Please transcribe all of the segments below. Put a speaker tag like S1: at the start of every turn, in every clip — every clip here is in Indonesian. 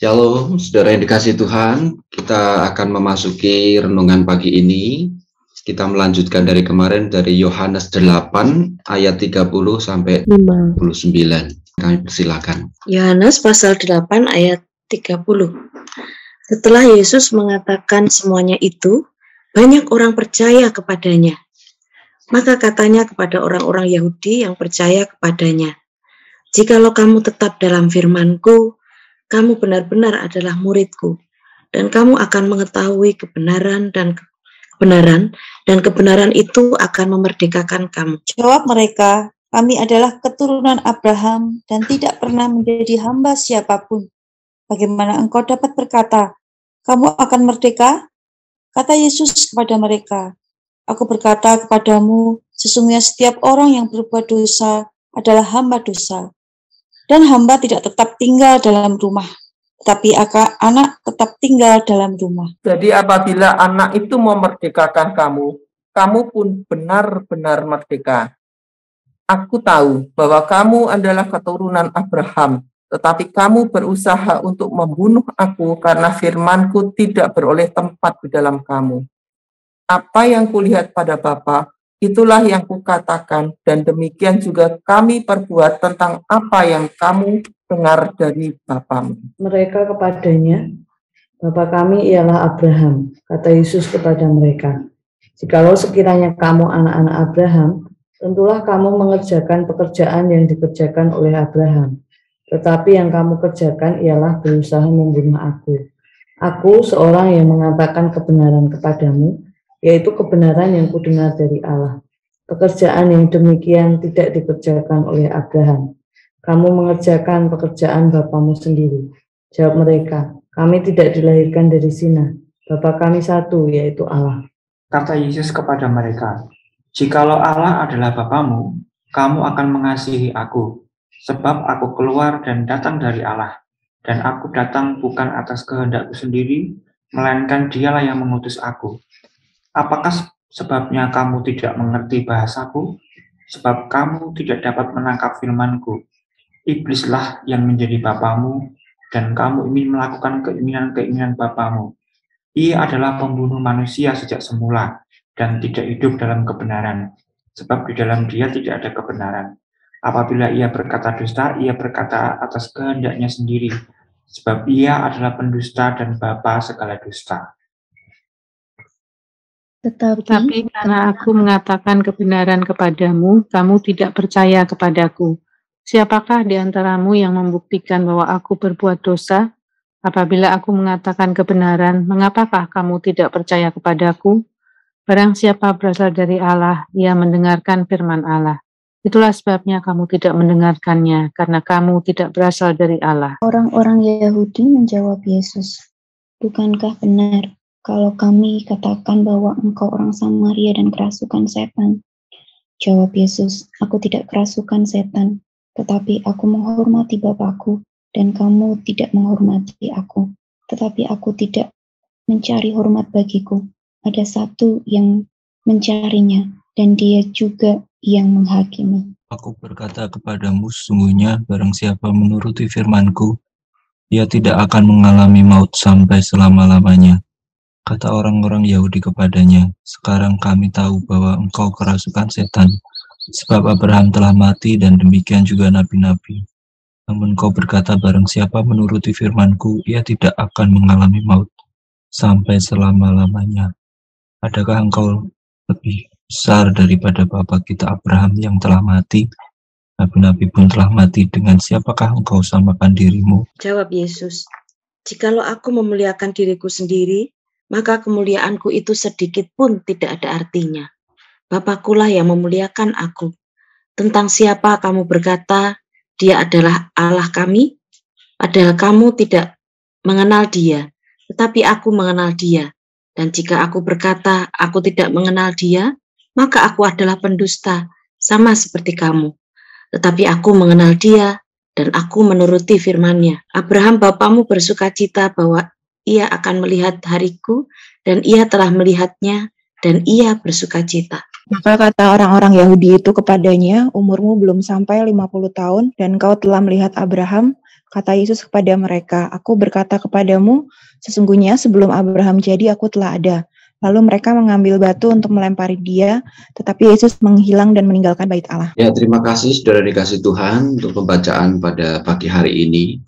S1: Shalom, saudara yang dikasihi Tuhan. Kita akan memasuki renungan pagi ini. Kita melanjutkan dari kemarin dari Yohanes 8 ayat 30 sampai 29. Kami persilakan.
S2: Yohanes pasal 8 ayat 30. Setelah Yesus mengatakan semuanya itu, banyak orang percaya kepadanya. Maka katanya kepada orang-orang Yahudi yang percaya kepadanya, "Jikalau kamu tetap dalam firman-Ku, kamu benar-benar adalah murid-Ku, dan kamu akan mengetahui kebenaran dan kebenaran itu akan memerdekakan kamu."
S3: Jawab mereka, "Kami adalah keturunan Abraham dan tidak pernah menjadi hamba siapapun. Bagaimana engkau dapat berkata, kamu akan merdeka?" Kata Yesus kepada mereka, "Aku berkata kepadamu, sesungguhnya setiap orang yang berbuat dosa adalah hamba dosa. Dan hamba tidak tetap tinggal dalam rumah, tetapi anak tetap tinggal dalam rumah."
S4: Jadi apabila anak itu memerdekakan kamu, kamu pun benar-benar merdeka. Aku tahu bahwa kamu adalah keturunan Abraham, tetapi kamu berusaha untuk membunuh aku karena firman-Ku tidak beroleh tempat di dalam kamu. Apa yang kulihat pada Bapa, itulah yang kukatakan, dan demikian juga kami perbuat tentang apa yang kamu dengar dari Bapamu.
S5: Mereka kepadanya, "Bapa kami ialah Abraham." Kata Yesus kepada mereka, "Jikalau sekiranya kamu anak-anak Abraham, tentulah kamu mengerjakan pekerjaan yang dikerjakan oleh Abraham. Tetapi yang kamu kerjakan ialah berusaha membunuh aku. Aku seorang yang mengatakan kebenaran kepadamu, yaitu kebenaran yang kudengar dari Allah. Pekerjaan yang demikian tidak dikerjakan oleh Abraham. Kamu mengerjakan pekerjaan bapamu sendiri." Jawab mereka, "Kami tidak dilahirkan dari zina. Bapa kami satu, yaitu Allah."
S6: Kata Yesus kepada mereka, "Jikalau Allah adalah Bapamu, kamu akan mengasihi aku, sebab aku keluar dan datang dari Allah, dan aku datang bukan atas kehendakku sendiri, melainkan Dialah yang mengutus aku. Apakah sebabnya kamu tidak mengerti bahasaku? Sebab kamu tidak dapat menangkap firman-Ku. Iblislah yang menjadi bapamu, dan kamu ingin melakukan keinginan-keinginan bapamu. Ia adalah pembunuh manusia sejak semula, dan tidak hidup dalam kebenaran, sebab di dalam dia tidak ada kebenaran. Apabila ia berkata dusta, ia berkata atas kehendaknya sendiri, sebab ia adalah pendusta dan bapa segala dusta.
S7: Tetapi karena aku mengatakan kebenaran kepadamu, kamu tidak percaya kepadaku. Siapakah di antaramu yang membuktikan bahwa aku berbuat dosa? Apabila aku mengatakan kebenaran, mengapakah kamu tidak percaya kepadaku? Barang siapa berasal dari Allah, ia mendengarkan firman Allah. Itulah sebabnya kamu tidak mendengarkannya, karena kamu tidak berasal dari Allah.
S8: Orang-orang Yahudi menjawab Yesus, "Bukankah benar kalau kami katakan bahwa engkau orang Samaria dan kerasukan setan?" Jawab Yesus, "Aku tidak kerasukan setan, tetapi aku menghormati Bapakku, dan kamu tidak menghormati aku. Tetapi aku tidak mencari hormat bagiku. Ada satu yang mencarinya, dan dia juga yang menghakimi."
S9: Aku berkata kepadamu, sesungguhnya barang siapa menuruti firman-Ku, ia tidak akan mengalami maut sampai selama-lamanya. Kata orang-orang Yahudi kepadanya, "Sekarang kami tahu bahwa engkau kerasukan setan, sebab Abraham telah mati dan demikian juga nabi-nabi. Namun kau berkata barang siapa menuruti firman-Ku, ia tidak akan mengalami maut sampai selama-lamanya. Adakah engkau lebih besar daripada bapa kita Abraham yang telah mati? Nabi-nabi pun telah mati, dengan siapakah engkau samakan dirimu?"
S2: Jawab Yesus, "Jikalau aku memuliakan diriku sendiri, maka kemuliaanku itu sedikit pun tidak ada artinya. Bapa-Kulah yang memuliakan aku. Tentang siapa kamu berkata, dia adalah Allah kami? Padahal kamu tidak mengenal dia, tetapi aku mengenal dia. Dan jika aku berkata, aku tidak mengenal dia, maka aku adalah pendusta, sama seperti kamu. Tetapi aku mengenal dia, dan aku menuruti firman-Nya. Abraham bapamu bersukacita bahwa ia akan melihat hariku, dan ia telah melihatnya, dan ia bersukacita."
S10: Maka kata orang-orang Yahudi itu kepadanya, "Umurmu belum sampai 50 tahun, dan kau telah melihat Abraham?"
S8: Kata Yesus kepada mereka, "Aku berkata kepadamu, sesungguhnya sebelum Abraham jadi aku telah ada." Lalu mereka mengambil batu untuk melempari dia, tetapi Yesus menghilang dan meninggalkan bait Allah.
S1: Ya, terima kasih saudara dikasih Tuhan untuk pembacaan pada pagi hari ini.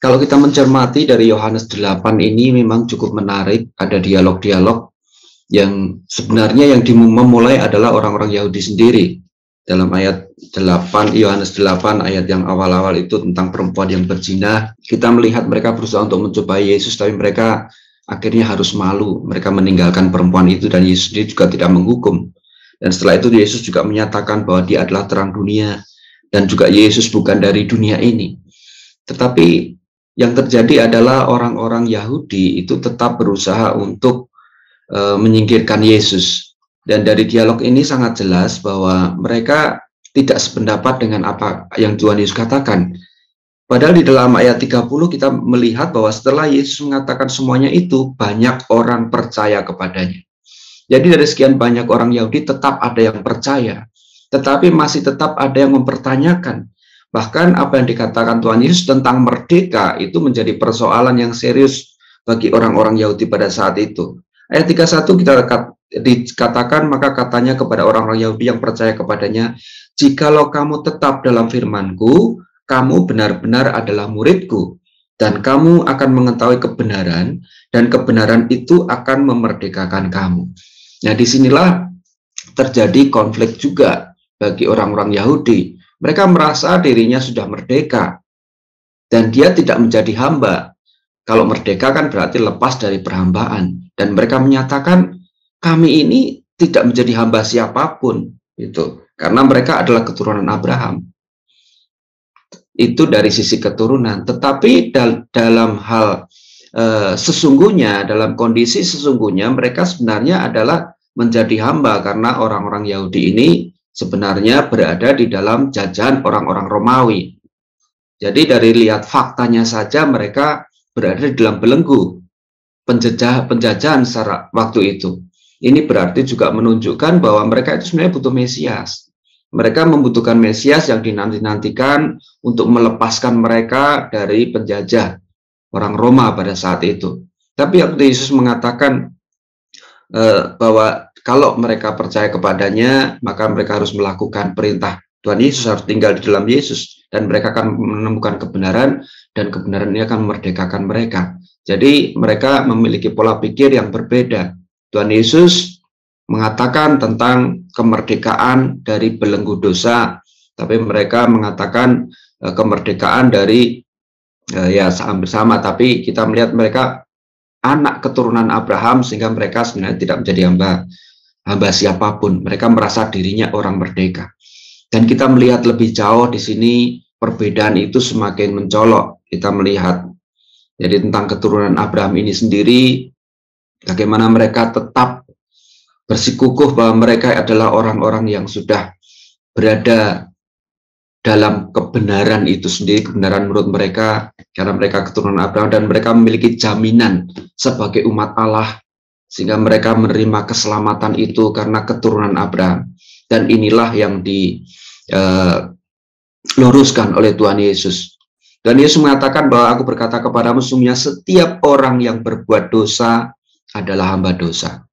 S1: Kalau kita mencermati dari Yohanes 8 ini memang cukup menarik, ada dialog-dialog yang sebenarnya yang memulai adalah orang-orang Yahudi sendiri. Dalam ayat 8, Yohanes 8 ayat yang awal-awal itu tentang perempuan yang berzina, kita melihat mereka berusaha untuk mencobai Yesus, tapi mereka akhirnya harus malu. Mereka meninggalkan perempuan itu dan Yesus sendiri juga tidak menghukum. Dan setelah itu Yesus juga menyatakan bahwa dia adalah terang dunia dan juga Yesus bukan dari dunia ini. Tetapi yang terjadi adalah orang-orang Yahudi itu tetap berusaha untuk menyingkirkan Yesus. Dan dari dialog ini sangat jelas bahwa mereka tidak sependapat dengan apa yang Tuhan Yesus katakan. Padahal di dalam ayat 30 kita melihat bahwa setelah Yesus mengatakan semuanya itu, banyak orang percaya kepadanya. Jadi dari sekian banyak orang Yahudi tetap ada yang percaya, tetapi masih tetap ada yang mempertanyakan. Bahkan apa yang dikatakan Tuhan Yesus tentang merdeka itu menjadi persoalan yang serius bagi orang-orang Yahudi pada saat itu. Ayat 31 kita dikatakan, maka katanya kepada orang-orang Yahudi yang percaya kepadanya, "Jikalau kamu tetap dalam firman-Ku, kamu benar-benar adalah murid-Ku, dan kamu akan mengetahui kebenaran, dan kebenaran itu akan memerdekakan kamu." Nah, disinilah terjadi konflik juga bagi orang-orang Yahudi. Mereka merasa dirinya sudah merdeka, dan dia tidak menjadi hamba. Kalau merdeka kan berarti lepas dari perhambaan. Dan mereka menyatakan, kami ini tidak menjadi hamba siapapun, gitu. Karena mereka adalah keturunan Abraham. Itu dari sisi keturunan. Tetapi dalam hal sesungguhnya, dalam kondisi sesungguhnya, mereka sebenarnya adalah menjadi hamba. Karena orang-orang Yahudi ini sebenarnya berada di dalam jajahan orang-orang Romawi. Jadi dari lihat faktanya saja mereka berada di dalam belenggu penjajahan secara waktu itu. Ini berarti juga menunjukkan bahwa mereka itu sebenarnya butuh Mesias. Mereka membutuhkan Mesias yang dinanti-nantikan untuk melepaskan mereka dari penjajah orang Roma pada saat itu. Tapi waktu Yesus mengatakan bahwa kalau mereka percaya kepadanya, maka mereka harus melakukan perintah Tuhan Yesus, harus tinggal di dalam Yesus, dan mereka akan menemukan kebenaran, dan kebenaran ini akan memerdekakan mereka. Jadi mereka memiliki pola pikir yang berbeda. Tuhan Yesus mengatakan tentang kemerdekaan dari belenggu dosa, tapi mereka mengatakan kemerdekaan dari ya hampir sama, tapi kita melihat mereka anak keturunan Abraham sehingga mereka sebenarnya tidak menjadi hamba siapapun. Mereka merasa dirinya orang merdeka. Dan kita melihat lebih jauh di sini perbedaan itu semakin mencolok. Kita melihat jadi tentang keturunan Abraham ini sendiri, bagaimana mereka tetap bersikukuh bahwa mereka adalah orang-orang yang sudah berada dalam kebenaran itu sendiri, kebenaran menurut mereka, karena mereka keturunan Abraham, dan mereka memiliki jaminan sebagai umat Allah, sehingga mereka menerima keselamatan itu karena keturunan Abraham. Dan inilah yang diluruskan oleh Tuhan Yesus. Dan Yesus mengatakan bahwa aku berkata kepadamu, sesungguhnya setiap orang yang berbuat dosa adalah hamba dosa.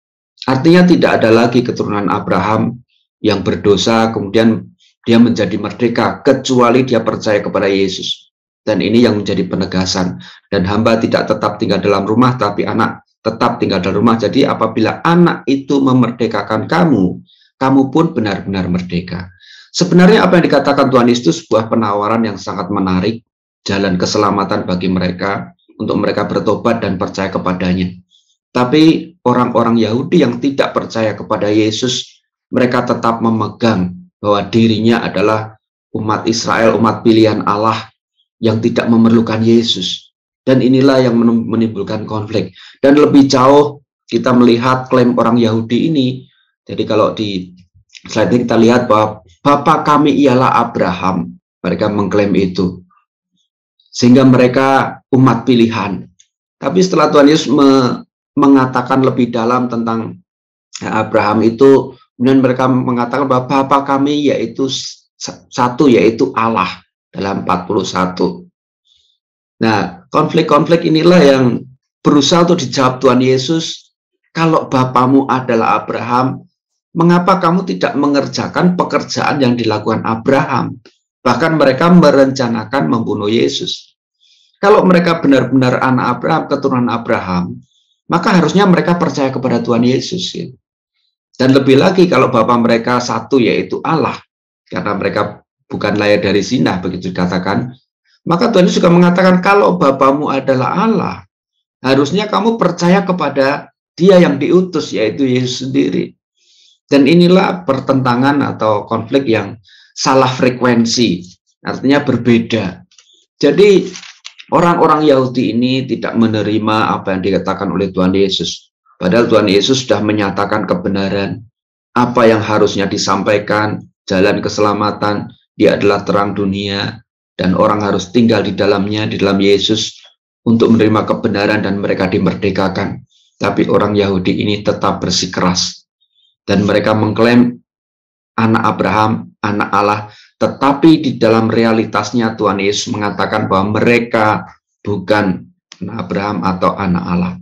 S1: Artinya tidak ada lagi keturunan Abraham yang berdosa kemudian dia menjadi merdeka, kecuali dia percaya kepada Yesus. Dan ini yang menjadi penegasan. Dan hamba tidak tetap tinggal dalam rumah, tapi anak tetap tinggal dalam rumah. Jadi apabila anak itu memerdekakan kamu, kamu pun benar-benar merdeka. Sebenarnya apa yang dikatakan Tuhan Yesus itu sebuah penawaran yang sangat menarik, jalan keselamatan bagi mereka, untuk mereka bertobat dan percaya kepadanya. Tapi orang-orang Yahudi yang tidak percaya kepada Yesus, mereka tetap memegang bahwa dirinya adalah umat Israel, umat pilihan Allah yang tidak memerlukan Yesus. Dan inilah yang menimbulkan konflik. Dan lebih jauh kita melihat klaim orang Yahudi ini. Jadi kalau di slide ini kita lihat bahwa Bapa kami ialah Abraham. Mereka mengklaim itu. Sehingga mereka umat pilihan. Tapi setelah Tuhan Yesus mengatakan lebih dalam tentang Abraham itu, kemudian mereka mengatakan bahwa Bapa kami yaitu satu, yaitu Allah dalam 41. Nah, konflik-konflik inilah yang berusaha untuk dijawab Tuhan Yesus. Kalau bapamu adalah Abraham, mengapa kamu tidak mengerjakan pekerjaan yang dilakukan Abraham? Bahkan mereka merencanakan membunuh Yesus. Kalau mereka benar-benar anak Abraham, keturunan Abraham, maka harusnya mereka percaya kepada Tuhan Yesus. Dan lebih lagi kalau Bapa mereka satu, yaitu Allah, karena mereka bukan lahir dari zina, begitu dikatakan, maka Tuhan Yesus juga mengatakan, kalau Bapamu adalah Allah, harusnya kamu percaya kepada Dia yang diutus, yaitu Yesus sendiri. Dan inilah pertentangan atau konflik yang salah frekuensi, artinya berbeda. Jadi orang-orang Yahudi ini tidak menerima apa yang dikatakan oleh Tuhan Yesus. Padahal Tuhan Yesus sudah menyatakan kebenaran, apa yang harusnya disampaikan, jalan keselamatan, Dia adalah terang dunia, dan orang harus tinggal di dalamnya, di dalam Yesus, untuk menerima kebenaran dan mereka dimerdekakan. Tapi orang Yahudi ini tetap bersikeras, dan mereka mengklaim anak Abraham, anak Allah, tetapi di dalam realitasnya Tuhan Yesus mengatakan bahwa mereka bukan anak Abraham atau anak Allah.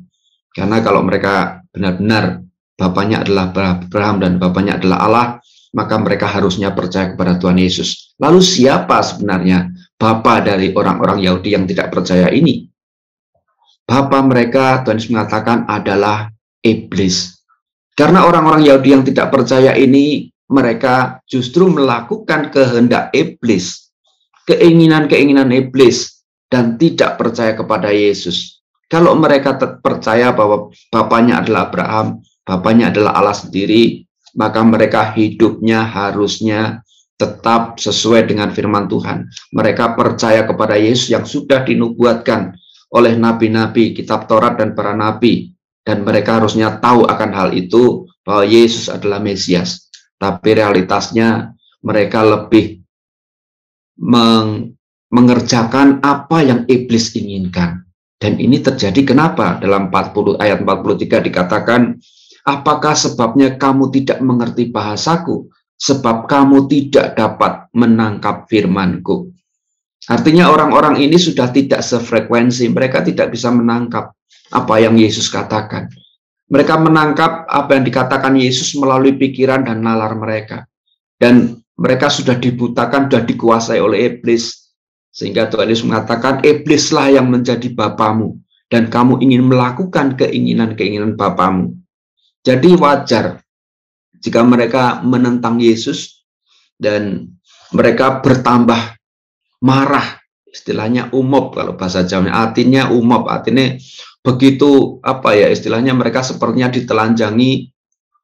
S1: Karena kalau mereka benar-benar bapaknya adalah Abraham dan bapaknya adalah Allah, maka mereka harusnya percaya kepada Tuhan Yesus. Lalu siapa sebenarnya bapa dari orang-orang Yahudi yang tidak percaya ini? Bapa mereka, Tuhan Yesus mengatakan, adalah iblis. Karena orang-orang Yahudi yang tidak percaya ini, mereka justru melakukan kehendak iblis, keinginan-keinginan iblis, dan tidak percaya kepada Yesus. Kalau mereka percaya bahwa bapaknya adalah Abraham, bapaknya adalah Allah sendiri, maka mereka hidupnya harusnya tetap sesuai dengan firman Tuhan. Mereka percaya kepada Yesus yang sudah dinubuatkan oleh nabi-nabi, kitab Taurat dan para nabi. Dan mereka harusnya tahu akan hal itu, bahwa Yesus adalah Mesias. Tapi realitasnya mereka lebih mengerjakan apa yang iblis inginkan. Dan ini terjadi kenapa? Dalam ayat 43 dikatakan, apakah sebabnya kamu tidak mengerti bahasaku? Sebab kamu tidak dapat menangkap firmanku. Artinya orang-orang ini sudah tidak sefrekuensi. Mereka tidak bisa menangkap apa yang Yesus katakan. Mereka menangkap apa yang dikatakan Yesus melalui pikiran dan nalar mereka. Dan mereka sudah dibutakan, sudah dikuasai oleh iblis. Sehingga Tuhan Yesus mengatakan, iblislah yang menjadi bapamu, dan kamu ingin melakukan keinginan-keinginan bapamu. Jadi wajar jika mereka menentang Yesus, dan mereka bertambah marah, istilahnya umop kalau bahasa Jawanya, artinya umop, artinya begitu istilahnya mereka sepertinya ditelanjangi,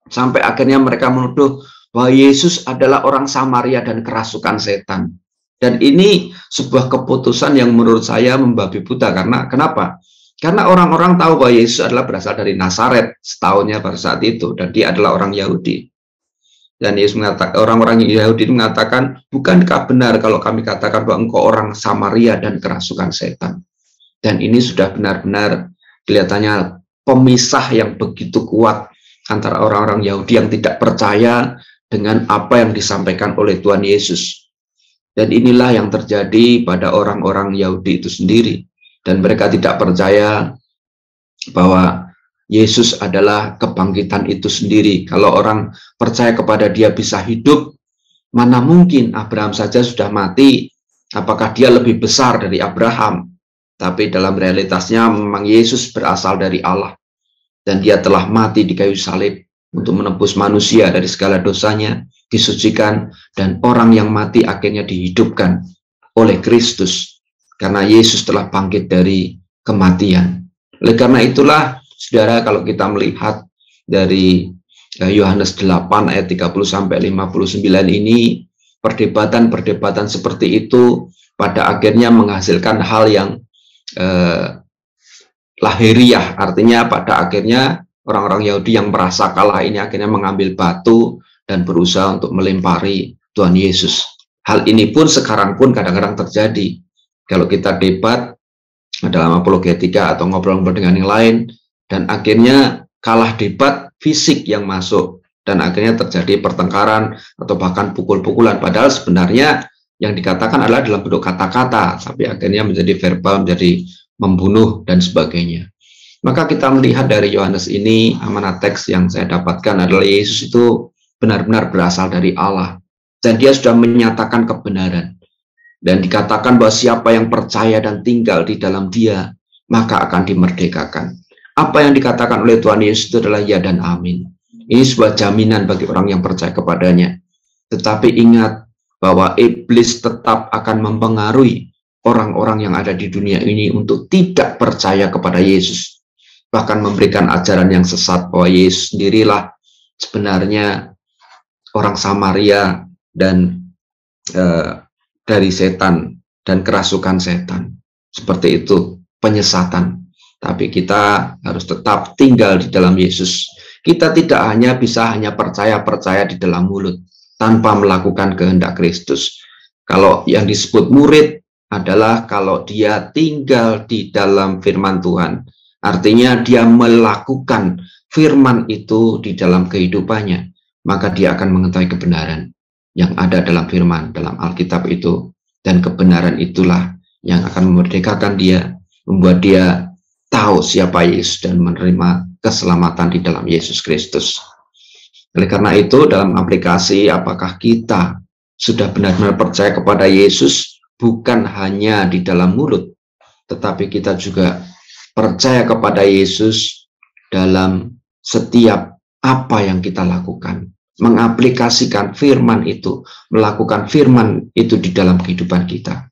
S1: sampai akhirnya mereka menuduh bahwa Yesus adalah orang Samaria dan kerasukan setan. Dan ini sebuah keputusan yang menurut saya membabi buta. Karena kenapa? Karena orang-orang tahu bahwa Yesus adalah berasal dari Nazaret setahunnya pada saat itu, dan dia adalah orang Yahudi. Dan Yesus mengatakan, orang-orang Yahudi mengatakan, bukankah benar kalau kami katakan bahwa engkau orang Samaria dan kerasukan setan? Dan ini sudah benar-benar kelihatannya pemisah yang begitu kuat antara orang-orang Yahudi yang tidak percaya dengan apa yang disampaikan oleh Tuhan Yesus. Dan inilah yang terjadi pada orang-orang Yahudi itu sendiri. Dan mereka tidak percaya bahwa Yesus adalah kebangkitan itu sendiri. Kalau orang percaya kepada Dia bisa hidup, mana mungkin Abraham saja sudah mati, apakah dia lebih besar dari Abraham? Tapi dalam realitasnya memang Yesus berasal dari Allah. Dan Dia telah mati di kayu salib untuk menebus manusia dari segala dosanya, disucikan, dan orang yang mati akhirnya dihidupkan oleh Kristus, karena Yesus telah bangkit dari kematian. Oleh karena itulah, saudara, kalau kita melihat dari Yohanes 8 ayat 30-59 ini, perdebatan-perdebatan seperti itu pada akhirnya menghasilkan hal yang lahiriah, artinya pada akhirnya orang-orang Yahudi yang merasa kalah ini akhirnya mengambil batu dan berusaha untuk melempari Tuhan Yesus. Hal ini pun sekarang pun kadang-kadang terjadi. Kalau kita debat dalam apologetika atau ngobrol-ngobrol dengan yang lain, dan akhirnya kalah debat, fisik yang masuk, dan akhirnya terjadi pertengkaran atau bahkan pukul-pukulan. Padahal sebenarnya Yang dikatakan adalah dalam bentuk kata-kata, tapi akhirnya menjadi verbal, menjadi membunuh dan sebagainya. Maka kita melihat dari Yohanes ini, amanat teks yang saya dapatkan adalah Yesus itu benar-benar berasal dari Allah. Dan dia sudah menyatakan kebenaran. Dan dikatakan bahwa siapa yang percaya dan tinggal di dalam dia, maka akan dimerdekakan. Apa yang dikatakan oleh Tuhan Yesus itu adalah ya dan amin. Ini sebuah jaminan bagi orang yang percaya kepadanya. Tetapi ingat bahwa iblis tetap akan mempengaruhi orang-orang yang ada di dunia ini untuk tidak percaya kepada Yesus. Bahkan memberikan ajaran yang sesat bahwa Yesus sendirilah sebenarnya orang Samaria dan dari setan dan kerasukan setan. Seperti itu, penyesatan. Tapi kita harus tetap tinggal di dalam Yesus. Kita tidak hanya bisa percaya di dalam mulut tanpa melakukan kehendak Kristus. Kalau yang disebut murid adalah kalau dia tinggal di dalam firman Tuhan. Artinya dia melakukan firman itu di dalam kehidupannya. Maka dia akan mengetahui kebenaran yang ada dalam firman, dalam Alkitab itu. Dan kebenaran itulah yang akan memerdekakan dia, membuat dia tahu siapa Yesus dan menerima keselamatan di dalam Yesus Kristus. Oleh karena itu, dalam aplikasi, apakah kita sudah benar-benar percaya kepada Yesus, bukan hanya di dalam mulut, tetapi kita juga percaya kepada Yesus dalam setiap apa yang kita lakukan. Mengaplikasikan firman itu, melakukan firman itu di dalam kehidupan kita.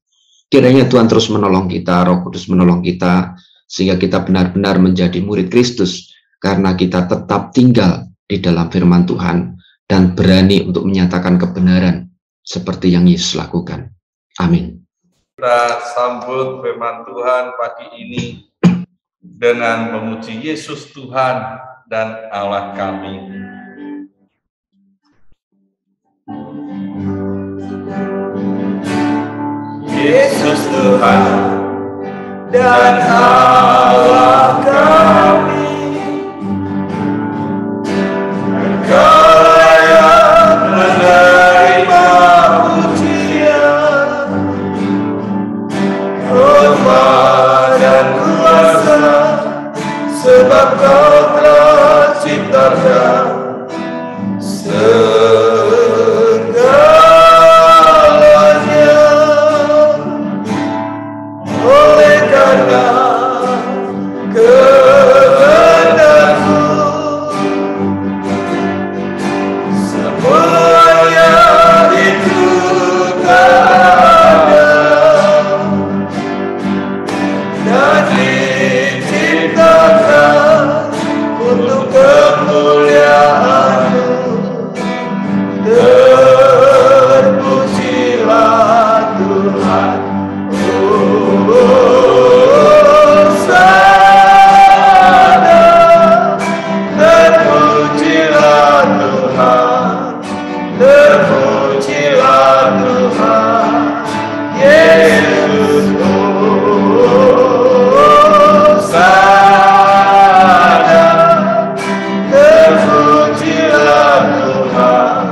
S1: Kiranya Tuhan terus menolong kita, Roh Kudus menolong kita, sehingga kita benar-benar menjadi murid Kristus, karena kita tetap tinggal di dalam firman Tuhan dan berani untuk menyatakan kebenaran seperti yang Yesus lakukan. Amin.
S10: Kita sambut firman Tuhan pagi ini dengan memuji Yesus Tuhan dan Allah kami. Yesus Tuhan dan Allah kami. Engkau yang menerima pujian, hormat dan kuasa, sebab Kau telah ciptakan segalanya. Oleh karena kehendak-Mu, semuanya itu ada dan diciptakan untuk kemuliaan-Mu. Terpujilah Tuhan. Terpujilah Tuhan, terpujilah Tuhan, Yesus Hosana. Terpujilah Tuhan,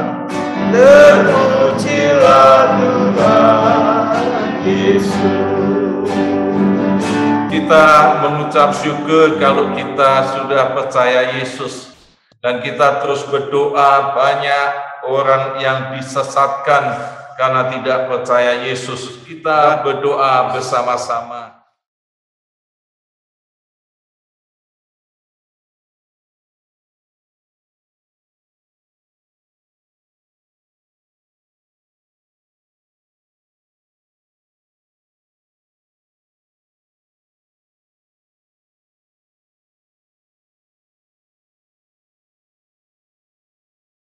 S10: terpujilah Tuhan, Yesus. Kita mengucap syukur kalau kita sudah percaya Yesus. Dan kita terus berdoa, banyak orang yang disesatkan karena tidak percaya Yesus. Kita berdoa bersama-sama.